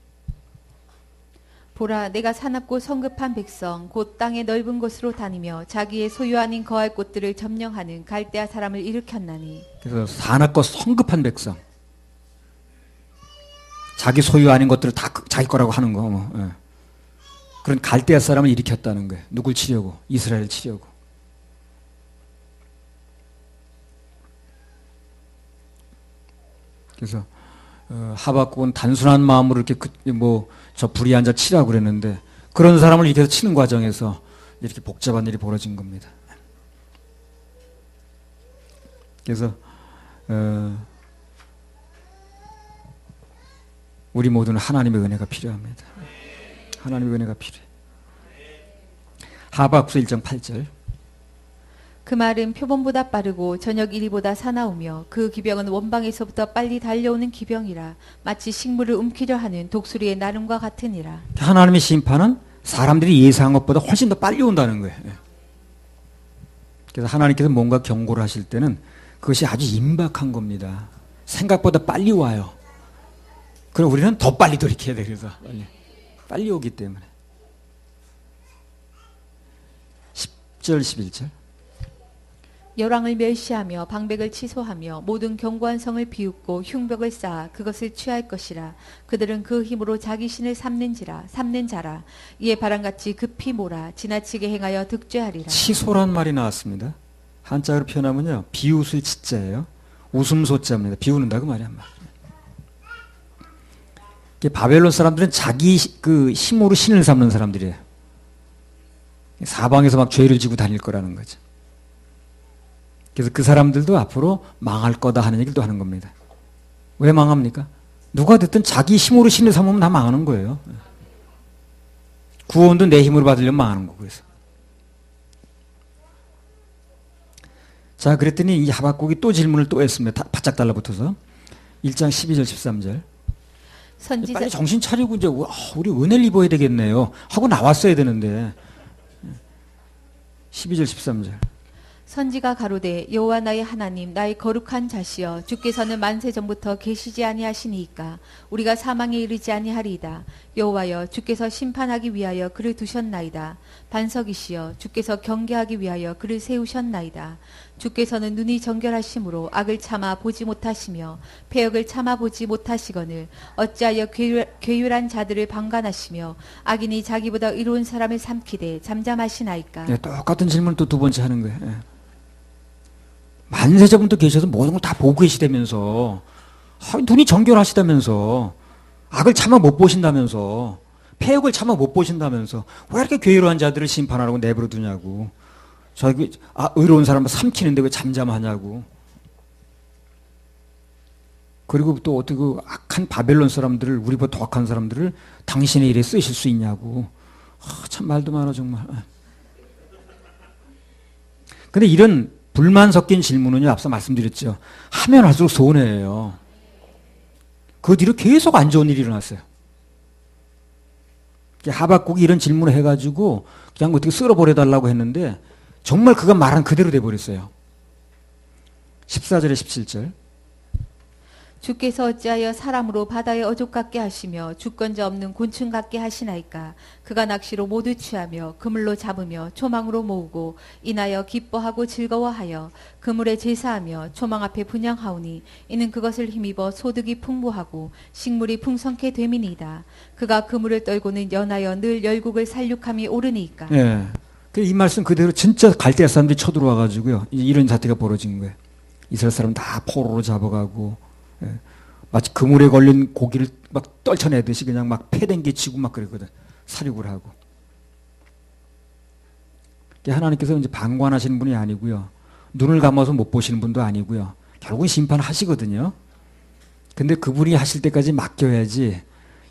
보라, 내가 사납고 성급한 백성 곧 땅의 넓은 곳으로 다니며 자기의 소유 아닌 거할 곳들을 점령하는 갈대아 사람을 일으켰나니. 그래서 사납고 성급한 백성, 자기 소유 아닌 것들을 다 자기 거라고 하는 거. 그런 갈대아 사람을 일으켰다는 거예요. 누굴 치려고? 이스라엘을 치려고. 그래서 하박국은 단순한 마음으로 이렇게 저 불의한 자 치라고 그랬는데 그런 사람을 일으켜서 치는 과정에서 이렇게 복잡한 일이 벌어진 겁니다. 그래서 우리 모두는 하나님의 은혜가 필요합니다. 하나님의 은혜가 필요해. 하박국서 1장 8절. 그 말은 표범보다 빠르고 저녁 이리보다 사나우며 그 기병은 원방에서부터 빨리 달려오는 기병이라 마치 식물을 움키려 하는 독수리의 나름과 같으니라. 하나님의 심판은 사람들이 예상한 것보다 훨씬 더 빨리 온다는 거예요. 그래서 하나님께서 뭔가 경고를 하실 때는 그것이 아주 임박한 겁니다. 생각보다 빨리 와요. 그럼 우리는 더 빨리 돌이켜야 돼요. 그래서 빨리 오기 때문에. 10절 11절. 열왕을 멸시하며 방백을 취소하며 모든 견고한 성을 비웃고 흉벽을 쌓아 그것을 취할 것이라. 그들은 그 힘으로 자기 신을 삼는 자라. 이에 바람같이 급히 몰아 지나치게 행하여 득죄하리라. 치소란 말이 나왔습니다. 한자로 표현하면요, 비웃을 치자예요. 웃음소자입니다. 비우는다 그 말이 한 말. 바벨론 사람들은 자기 그 힘으로 신을 삼는 사람들이에요. 사방에서 막 죄를 지고 다닐 거라는 거죠. 그래서 그 사람들도 앞으로 망할 거다 하는 얘기를 또 하는 겁니다. 왜 망합니까? 누가 됐든 자기 힘으로 신을 삼으면 다 망하는 거예요. 구원도 내 힘으로 받으려면 망하는 거고. 그래서. 자, 그랬더니 이 하박국이 또 질문을 또 했습니다. 바짝 달라붙어서. 1장 12절 13절. 빨리 정신 차리고 이제 우리 은혜를 입어야 되겠네요 하고 나왔어야 되는데. 12절 13절. 선지가 가로되 여호와 나의 하나님 나의 거룩한 자시여 주께서는 만세 전부터 계시지 아니하시니이까 우리가 사망에 이르지 아니하리이다. 여호와여 주께서 심판하기 위하여 그를 두셨나이다. 반석이시여 주께서 경계하기 위하여 그를 세우셨나이다. 주께서는 눈이 정결하심으로 악을 참아 보지 못하시며 패역을 참아 보지 못하시거늘 어찌하여 괴율한 자들을 방관하시며 악인이 자기보다 의로운 사람을 삼키되 잠잠하시나이까. 네, 똑같은 질문을 또 두 번째 하는 거예요. 네. 만세전부터 계셔서 모든 걸 다 보고 계시다면서, 눈이 정결하시다면서, 악을 참아 못 보신다면서, 패역을 참아 못 보신다면서 왜 이렇게 괴로운 자들을 심판하라고 내버려 두냐고. 저기 의로운 사람을 삼키는데 왜 잠잠하냐고. 그리고 또 어떻게 그 악한 바벨론 사람들을, 우리보다 더 악한 사람들을 당신의 일에 쓰실 수 있냐고. 참 말도 많아 정말. 근데 이런 불만 섞인 질문은요, 앞서 말씀드렸죠. 하면 할수록 손해예요. 그 뒤로 계속 안 좋은 일이 일어났어요. 하박국이 이런 질문을 해가지고 그냥 어떻게 쓸어버려달라고 했는데 정말 그가 말한 그대로 돼버렸어요. 14절에 17절. 주께서 어찌하여 사람으로 바다의 어족 같게 하시며 주권자 없는 곤충 같게 하시나이까. 그가 낚시로 모두 취하며 그물로 잡으며 초망으로 모으고 인하여 기뻐하고 즐거워하여 그물에 제사하며 초망 앞에 분향하오니 이는 그것을 힘입어 소득이 풍부하고 식물이 풍성케 됨이니이다. 그가 그물을 떨고는 연하여 늘 열국을 살육함이 오르니이까. 예. 이 말씀 그대로 진짜 갈대아 사람들이 쳐들어와 가지고요, 이런 사태가 벌어진 거예요. 이스라엘 사람 다 포로로 잡아가고, 예. 마치 그물에 걸린 고기를 막 떨쳐내듯이 그냥 막 패댕기치고 막 그러거든. 살육을 하고. 하나님께서 이제 방관하시는 분이 아니고요, 눈을 감아서 못 보시는 분도 아니고요, 결국은 심판하시거든요. 근데 그분이 하실 때까지 맡겨야지,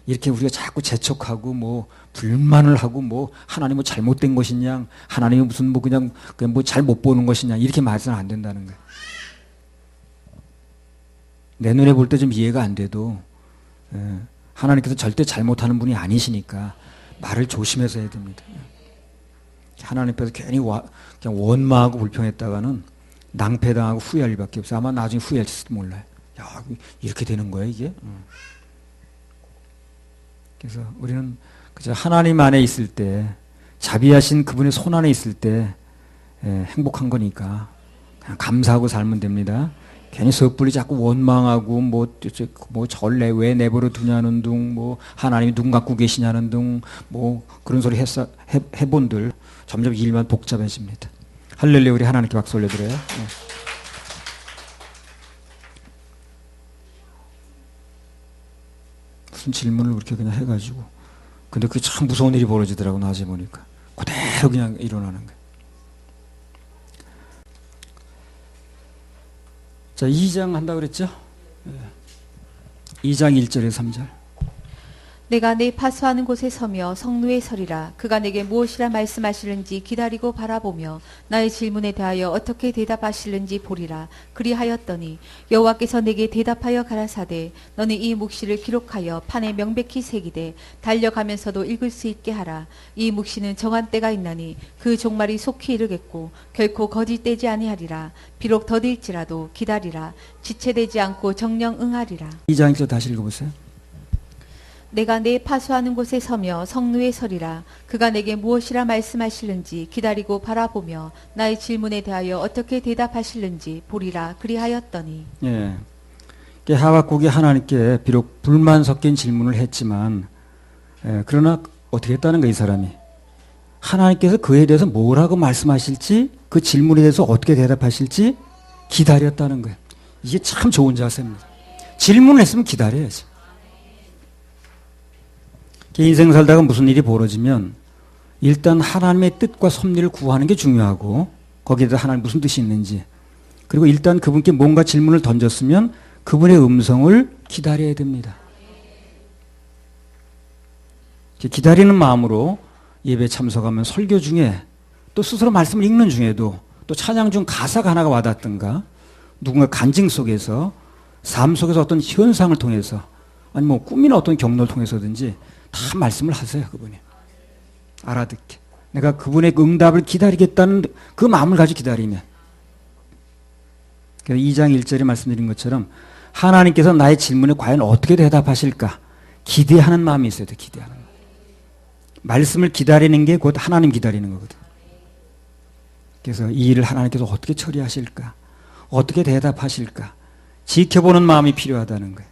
이렇게 우리가 자꾸 재촉하고 뭐 불만을 하고 뭐 하나님 뭐 잘못된 것이냐, 하나님이 무슨 뭐 그냥 뭐 잘 못 보는 것이냐, 이렇게 말해서는 안 된다는 거예요. 내 눈에 볼 때 좀 이해가 안 돼도, 하나님께서 절대 잘못하는 분이 아니시니까 말을 조심해서 해야 됩니다. 하나님 앞에서 괜히 그냥 원망하고 불평했다가는 낭패당하고 후회할 일밖에 없어요. 아마 나중에 후회할지도 몰라요. 야, 이렇게 되는 거야 이게? 그래서 우리는 그저 하나님 안에 있을 때, 자비하신 그분의 손 안에 있을 때 행복한 거니까 그냥 감사하고 살면 됩니다. 괜히 섣불리 자꾸 원망하고 뭐 절래 왜 내버려 두냐는 둥, 뭐 하나님이 눈 감고 계시냐는 둥, 뭐 그런 소리 해본들 점점 일만 복잡해집니다. 할렐루야. 우리 하나님께 박수 올려드려요. 네. 무슨 질문을 그렇게 그냥 해가지고, 근데 그게 참 무서운 일이 벌어지더라고. 나중에 보니까 그대로 그냥 일어나는 거예요. 자, 2장 한다고 그랬죠? 2장 1절에서 3절. 내가 내 파수하는 곳에 서며 성루에 서리라. 그가 내게 무엇이라 말씀하시는지 기다리고 바라보며 나의 질문에 대하여 어떻게 대답하시는지 보리라. 그리하였더니 여호와께서 내게 대답하여 가라사대 너는 이 묵시를 기록하여 판에 명백히 새기되 달려가면서도 읽을 수 있게 하라. 이 묵시는 정한 때가 있나니 그 종말이 속히 이르겠고 결코 거짓되지 아니하리라. 비록 더딜지라도 기다리라. 지체되지 않고 정령 응하리라. 2장 1절 다시 읽어보세요. 내가 내 파수하는 곳에 서며 성루에 서리라. 그가 내게 무엇이라 말씀하실는지 기다리고 바라보며 나의 질문에 대하여 어떻게 대답하실는지 보리라. 그리하였더니 예. 하박국이 하나님께 비록 불만 섞인 질문을 했지만, 그러나 어떻게 했다는 거야, 이 사람이. 하나님께서 그에 대해서 뭐라고 말씀하실지, 그 질문에 대해서 어떻게 대답하실지 기다렸다는 거예요. 이게 참 좋은 자세입니다. 질문을 했으면 기다려야지. 인생 살다가 무슨 일이 벌어지면 일단 하나님의 뜻과 섭리를 구하는 게 중요하고, 거기에다 하나님 무슨 뜻이 있는지, 그리고 일단 그분께 뭔가 질문을 던졌으면 그분의 음성을 기다려야 됩니다. 기다리는 마음으로 예배 참석하면 설교 중에 또 스스로 말씀을 읽는 중에도 또 찬양 중 가사가 하나가 와닿든가, 누군가 간증 속에서, 삶 속에서 어떤 현상을 통해서, 아니 뭐 꿈이나 어떤 경로를 통해서든지 다 말씀을 하세요. 그분이 알아듣게. 내가 그분의 응답을 기다리겠다는 그 마음을 가지고 기다리면, 2장 1절에 말씀드린 것처럼 하나님께서 나의 질문에 과연 어떻게 대답하실까 기대하는 마음이 있어야 돼. 기대하는 마음. 말씀을 기다리는 게 곧 하나님 기다리는 거거든. 그래서 이 일을 하나님께서 어떻게 처리하실까, 어떻게 대답하실까 지켜보는 마음이 필요하다는 거예요.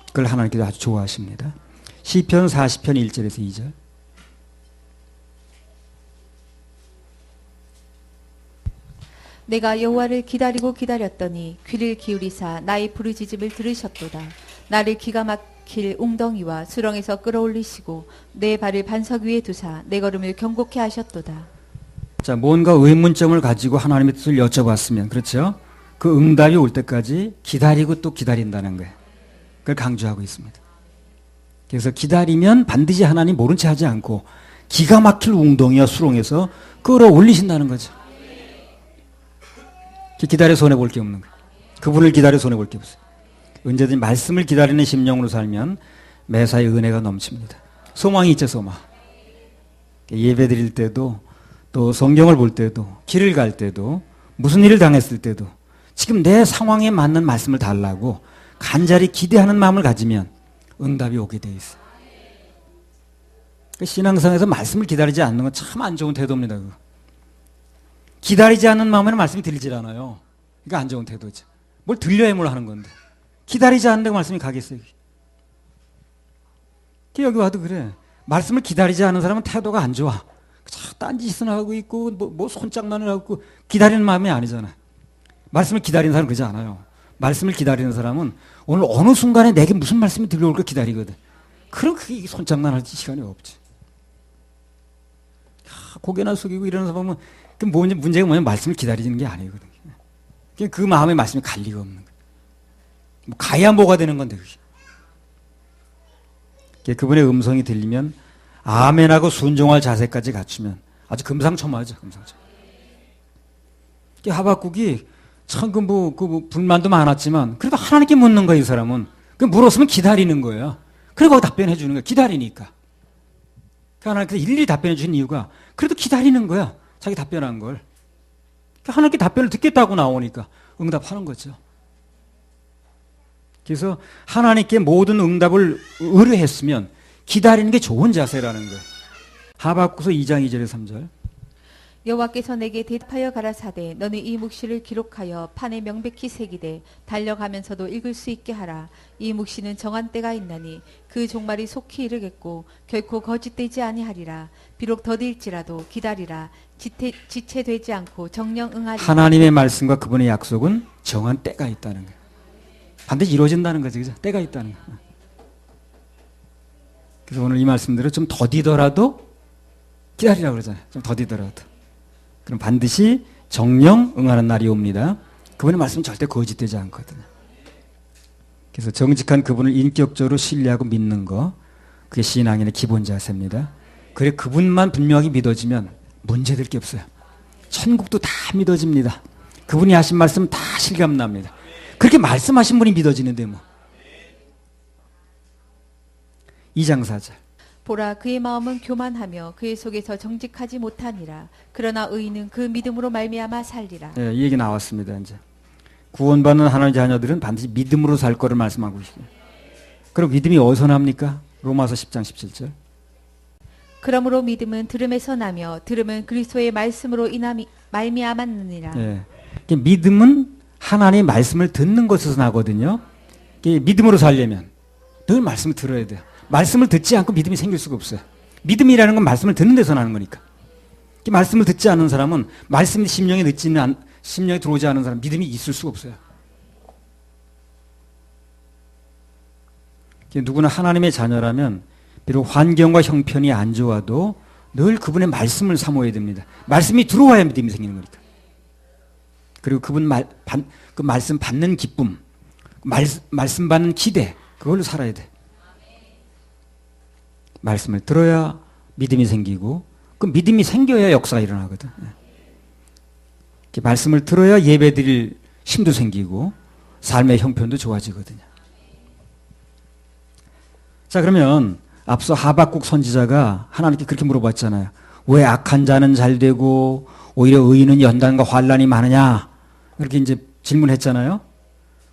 그걸 하나님께서 아주 좋아하십니다. 시편 40편 1절에서 2절. 내가 여호와를 기다리고 기다렸더니 귀를 기울이사 나의 부르짖음을 들으셨도다. 나를 기가 막힐 웅덩이와 수렁에서 끌어올리시고 내 발을 반석 위에 두사 내 걸음을 경고케 하셨도다. 자, 뭔가 의문점을 가지고 하나님의 뜻을 여쭤봤으면, 그렇죠? 그 응답이 올 때까지 기다리고 또 기다린다는 거예요. 그걸 강조하고 있습니다. 그래서 기다리면 반드시 하나님 모른 채 하지 않고 기가 막힐 웅덩이와 수렁에서 끌어올리신다는 거죠. 기다려 손해볼 게 없는 거예요. 그분을 기다려 손해볼 게 없어요. 언제든지 말씀을 기다리는 심령으로 살면 매사에 은혜가 넘칩니다. 소망이 있죠, 소망. 예배 드릴 때도, 또 성경을 볼 때도, 길을 갈 때도, 무슨 일을 당했을 때도 지금 내 상황에 맞는 말씀을 달라고 간절히 기대하는 마음을 가지면 응답이 오게 돼 있어요. 신앙생활에서 말씀을 기다리지 않는 건 참 안 좋은 태도입니다. 그거. 기다리지 않는 마음에는 말씀이 들리질 않아요. 그러니까 안 좋은 태도죠. 뭘 들려야 뭘 하는 건데. 기다리지 않는다고 말씀이 가겠어요. 여기 와도 그래. 말씀을 기다리지 않는 사람은 태도가 안 좋아. 딴짓을 하고 있고 뭐 손장난을 하고 기다리는 마음이 아니잖아. 말씀을 기다리는 사람은 그러지 않아요. 말씀을 기다리는 사람은 오늘 어느 순간에 내게 무슨 말씀이 들려올까 기다리거든. 그럼 그게 손장난할 시간이 없지. 고개나 숙이고 이러는 사람은 그 문제가 뭐냐면 말씀을 기다리는 게 아니거든. 그 마음에 말씀이 갈 리가 없는 거야. 뭐 가야 뭐가 되는 건데 그게. 그분의 음성이 들리면 아멘하고 순종할 자세까지 갖추면 아주 금상첨화죠. 금상첨화. 하박국이 참 불만도 많았지만 그래도 하나님께 묻는 거야. 이 사람은. 물었으면 기다리는 거예요. 그리고 답변해 주는 거야. 기다리니까. 하나님께서 일일이 답변해 주신 이유가 그래도 기다리는 거야. 자기 답변한 걸. 하나님께 답변을 듣겠다고 나오니까 응답하는 거죠. 그래서 하나님께 모든 응답을 의뢰했으면 기다리는 게 좋은 자세라는 거예요. 하박국서 2장 2절에 3절. 여호와께서 내게 대답하여 가라사대 너는 이 묵시를 기록하여 판에 명백히 새기되 달려가면서도 읽을 수 있게 하라. 이 묵시는 정한 때가 있나니 그 종말이 속히 이르겠고 결코 거짓되지 아니하리라. 비록 더딜지라도 기다리라. 지체되지 않고 정령 응하리라. 하나님의 말씀과 그분의 약속은 정한 때가 있다는 거예요. 반드시 이루어진다는 거죠. 그죠? 때가 있다는 거예요. 그래서 오늘 이 말씀대로 좀 더디더라도 기다리라고 그러잖아요. 좀 더디더라도. 그럼 반드시 정령 응하는 날이 옵니다. 그분의 말씀은 절대 거짓되지 않거든요. 그래서 정직한 그분을 인격적으로 신뢰하고 믿는 거, 그게 신앙인의 기본 자세입니다. 그래 그분만 분명히 믿어지면 문제될 게 없어요. 천국도 다 믿어집니다. 그분이 하신 말씀 다 실감납니다. 그렇게 말씀하신 분이 믿어지는데 뭐. 2장 4절. 보라 그의 마음은 교만하며 그의 속에서 정직하지 못하니라. 그러나 의인은 그 믿음으로 말미암아 살리라. 네, 이 얘기 나왔습니다. 이제 구원받는 하나님의 자녀들은 반드시 믿음으로 살 거를 말씀하고 있어요. 그럼 믿음이 어디서 납니까? 로마서 10장 17절. 그러므로 믿음은 들음에서 나며 들음은 그리스도의 말씀으로 말미암았느니라. 예. 믿음은 하나님의 말씀을 듣는 것에서 나거든요. 믿음으로 살려면 늘 말씀을 들어야 돼요. 말씀을 듣지 않고 믿음이 생길 수가 없어요. 믿음이라는 건 말씀을 듣는 데서 나는 거니까. 말씀을 듣지 않는 사람은 말씀이 심령에 들어오지 않은 사람 믿음이 있을 수가 없어요. 누구나 하나님의 자녀라면 비록 환경과 형편이 안 좋아도 늘 그분의 말씀을 사모해야 됩니다. 말씀이 들어와야 믿음이 생기는 거니까. 그리고 그분 그 말씀 받는 기쁨, 말씀 받는 기대, 그걸로 살아야 돼. 말씀을 들어야 믿음이 생기고, 그 믿음이 생겨야 역사가 일어나거든. 말씀을 들어야 예배 드릴 힘도 생기고 삶의 형편도 좋아지거든요. 자, 그러면 앞서 하박국 선지자가 하나님께 그렇게 물어봤잖아요. 왜 악한 자는 잘 되고 오히려 의인은 연단과 환난이 많으냐? 그렇게 이제 질문했잖아요.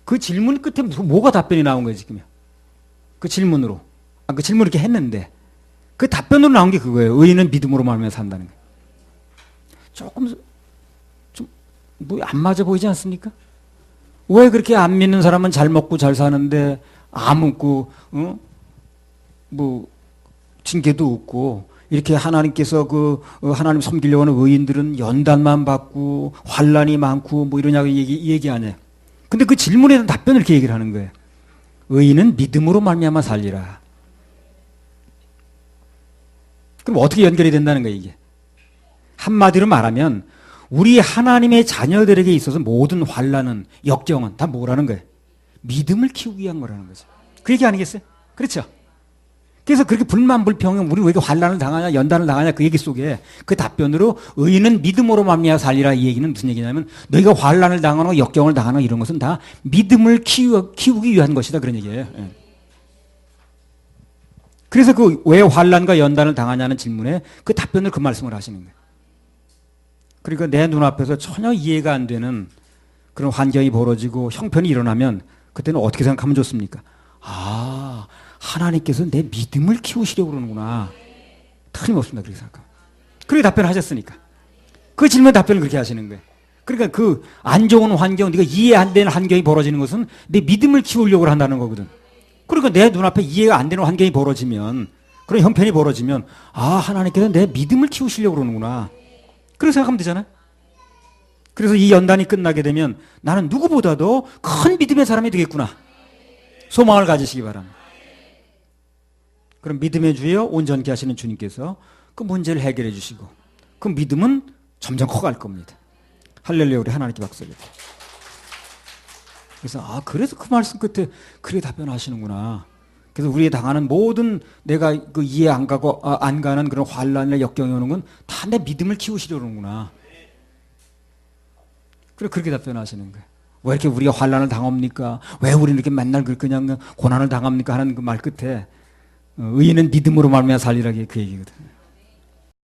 그 질문 끝에 뭐가 답변이 나온 거예요, 지금요? 그 질문으로. 그 질문을 이렇게 했는데 그 답변으로 나온 게 그거예요. 의인은 믿음으로 말미암아 산다는 거예요. 조금 좀 뭐 안 맞아 보이지 않습니까? 왜 그렇게 안 믿는 사람은 잘 먹고 잘 사는데 안 먹고 뭐 징계도 없고 이렇게 하나님께서 하나님 섬기려고 하는 의인들은 연단만 받고 환난이 많고 뭐 이러냐고 얘기하냐. 근데 그 질문에 대한 답변을 이렇게 얘기를 하는 거예요. 의인은 믿음으로 말미암아 살리라. 그럼 어떻게 연결이 된다는 거예요, 이게? 한마디로 말하면 우리 하나님의 자녀들에게 있어서 모든 환난은 역경은 다 뭐라는 거예요? 믿음을 키우기 위한 거라는 거죠. 그 얘기 아니겠어요? 그렇죠? 그래서 그렇게 불만불평해 우리 왜 이렇게 환난을 당하냐 연단을 당하냐 그 얘기 속에 그 답변으로 의인은 믿음으로 말미암아 살리라 이 얘기는 무슨 얘기냐면 너희가 환난을 당하고 역경을 당하는 이런 것은 다 믿음을 키우기 위한 것이다 그런 얘기예요. 예. 그래서 그 왜 환난과 연단을 당하냐는 질문에 그 답변을 그 말씀을 하시는 거예요. 그러니까 내 눈앞에서 전혀 이해가 안 되는 그런 환경이 벌어지고 형편이 일어나면 그때는 어떻게 생각하면 좋습니까? 아, 하나님께서 내 믿음을 키우시려고 그러는구나. 틀림없습니다. 그렇게 생각합니다. 그렇게 답변하셨으니까. 그 질문 답변을 그렇게 하시는 거예요. 그러니까 그 안 좋은 환경, 네가 이해 안 되는 환경이 벌어지는 것은 내 믿음을 키우려고 한다는 거거든. 그러니까 내 눈앞에 이해가 안 되는 환경이 벌어지면, 그런 형편이 벌어지면, 아, 하나님께서 내 믿음을 키우시려고 그러는구나. 그렇게 생각하면 되잖아요. 그래서 이 연단이 끝나게 되면 나는 누구보다도 큰 믿음의 사람이 되겠구나. 소망을 가지시기 바랍니다. 그럼 믿음의 주여 온전케 하시는 주님께서 그 문제를 해결해 주시고 그 믿음은 점점 커갈 겁니다. 할렐루야. 우리 하나님께 박수를. 그래서 그래서 그 말씀 끝에 그렇게 답변하시는구나. 그래서 우리가 당하는 모든 내가 그 이해 안 가는 그런 환난이나 역경이 오는 건 다 내 믿음을 키우시려는구나. 그래 그렇게 답변하시는 거예요. 왜 이렇게 우리가 환난을 당합니까? 왜 우리는 이렇게 맨날 그냥 고난을 당합니까? 하는 그 말 끝에 의인은 믿음으로 말미암아 살리라 그 얘기거든.